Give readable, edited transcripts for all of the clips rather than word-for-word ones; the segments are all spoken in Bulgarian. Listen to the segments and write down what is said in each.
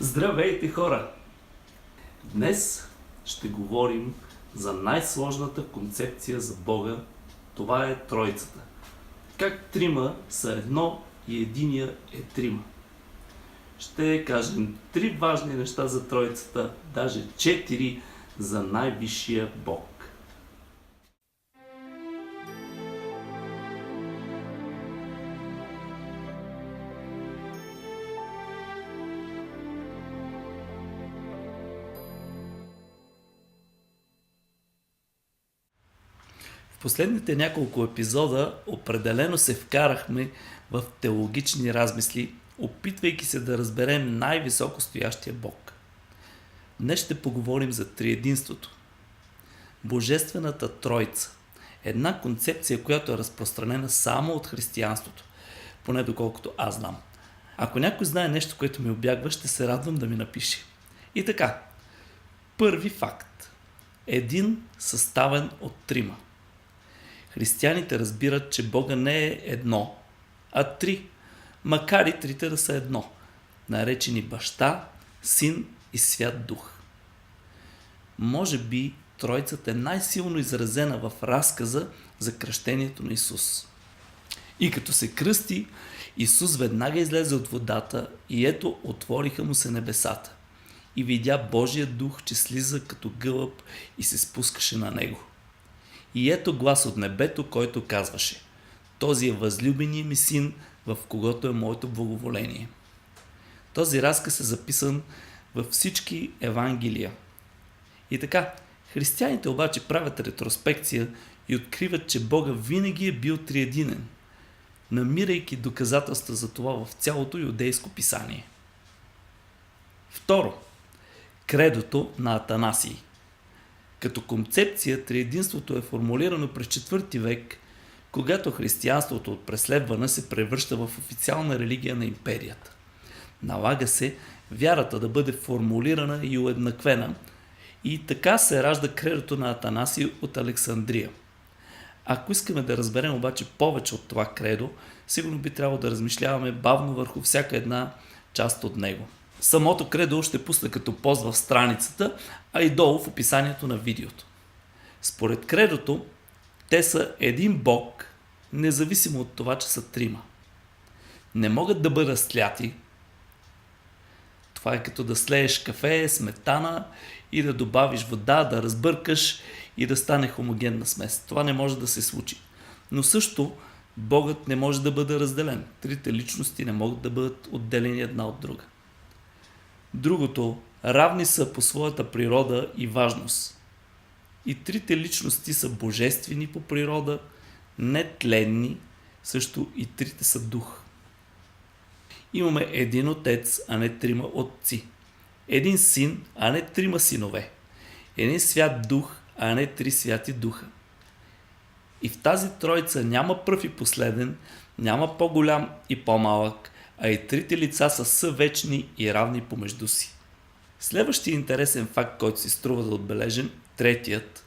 Здравейте, хора! Днес ще говорим за най-сложната концепция за Бога. Това е Троицата. Как трима са едно и единия е трима. Ще кажем 3 важни неща за Троицата, даже 4 за най-висшия Бог. В последните няколко епизода определено се вкарахме в теологични размисли, опитвайки се да разберем най-високо стоящия Бог. Днес ще поговорим за триединството. Божествената Тройца. Една концепция, която е разпространена само от християнството, поне доколкото аз знам. Ако някой знае нещо, което ми обягва, ще се радвам да ми напише. И така, първи факт. Един съставен от трима. Християните разбират, че Бога не е едно, а три, макар и трите да са едно, наречени Баща, Син и Свят Дух. Може би Тройцата е най-силно изразена в разказа за кръщението на Исус. И като се кръсти, Исус веднага излезе от водата и ето отвориха му се небесата. И видя Божия Дух, че слиза като гълъб и се спускаше на него. И ето глас от небето, който казваше: този е възлюбеният ми син, в когото е моето благоволение. Този разказ е записан във всички Евангелия. И така, християните обаче правят ретроспекция и откриват, че Бога винаги е бил триединен, намирайки доказателства за това в цялото юдейско писание. Второ, кредото на Атанасий. Като концепция, триединството е формулирано през 4 век, когато християнството от преследване се превръща в официална религия на империята. Налага се вярата да бъде формулирана и уеднаквена, и така се ражда кредото на Атанасий от Александрия. Ако искаме да разберем обаче повече от това кредо, сигурно би трябвало да размишляваме бавно върху всяка една част от него. Самото кредо ще пусна като пост в страницата, а и долу в описанието на видеото. Според кредото, те са един Бог, независимо от това, че са трима. Не могат да бъдат сляти. Това е като да слееш кафе, сметана и да добавиш вода, да разбъркаш и да стане хомогенна смес. Това не може да се случи. Но също Богът не може да бъде разделен. Трите личности не могат да бъдат отделени една от друга. Другото, равни са по своята природа и важност. И трите личности са божествени по природа, нетленни, също и трите са дух. Имаме един отец, а не трима отци. Един син, а не трима синове. Един свят дух, а не 3 святи духа. И в тази троица няма пръв и последен, няма по-голям и по-малък, а и трите лица са съвечни и равни помежду си. Следващия интересен факт, който си струва да отбележим, третият.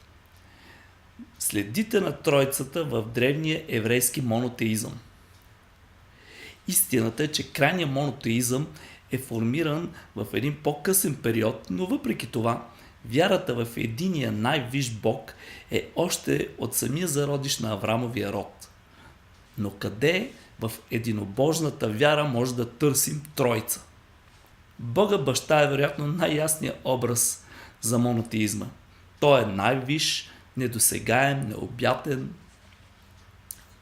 Следите на Тройцата в древния еврейски монотеизъм. Истината е, че крайният монотеизъм е формиран в един по-късен период, но въпреки това, вярата в единия най-висш Бог е още от самия зародиш на Аврамовия род. Но къде в единобожната вяра може да търсим Тройца? Бога Баща е вероятно най-ясният образ за монотеизма. Той е най-висш, недосегаем, необятен.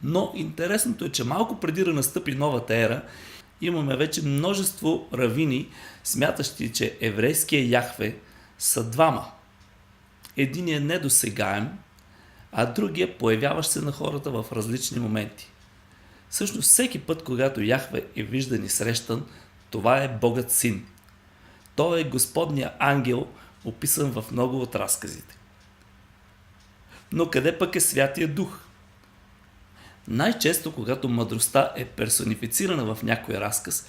Но интересното е, че малко преди да настъпи новата ера, имаме вече множество равини, смятащи, че еврейския Яхве са двама. Единият е недосегаем, а другия появяващ се на хората в различни моменти. Всъщност всеки път, когато Яхве е виждан и срещан, това е Богът Син. Той е Господния ангел, описан в много от разказите. Но къде пък е Святия Дух? Най-често, когато мъдростта е персонифицирана в някой разказ,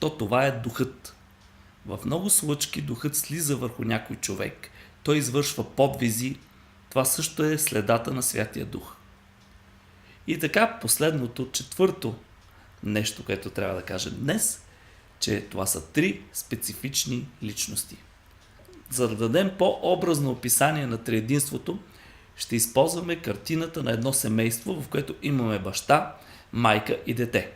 то това е Духът. В много случаи Духът слиза върху някой човек, той извършва подвизи, това също е следата на Святия Дух. И така последното, четвърто нещо, което трябва да кажем днес, че това са три специфични личности. За да дадем по-образно описание на триединството, ще използваме картината на едно семейство, в което имаме баща, майка и дете.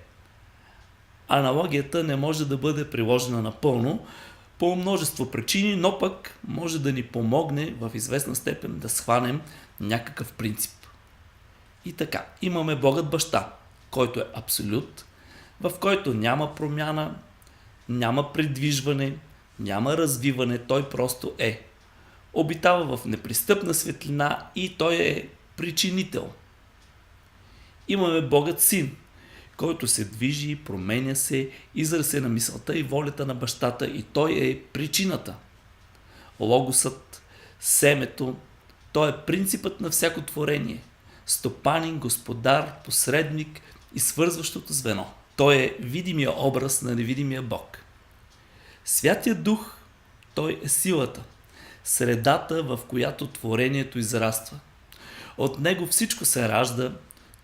Аналогията не може да бъде приложена напълно по множество причини, но пък може да ни помогне в известна степен да схванем някакъв принцип. И така, имаме Богът баща, който е абсолют, в който няма промяна, няма придвижване, няма развиване, той просто е. Обитава в непристъпна светлина и той е причинител. Имаме Богът син, който се движи, променя се, израз е на мисълта и волята на бащата и той е причината. Логосът, семето, той е принципът на всяко творение. Стопанин, господар, посредник и свързващото звено. Той е видимия образ на невидимия Бог. Святия Дух, той е силата, средата, в която творението израства. От него всичко се ражда,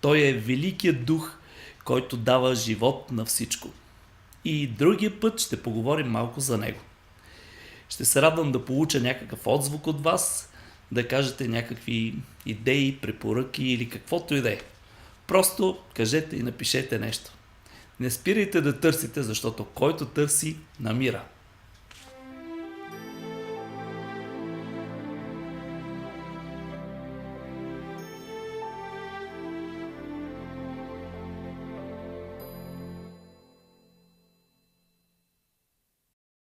той е великият Дух, който дава живот на всичко. И другия път ще поговорим малко за него. Ще се радвам да получа някакъв отзвук от вас, да кажете някакви идеи, препоръки или каквото и да е. Просто кажете и напишете нещо. Не спирайте да търсите, защото който търси, намира.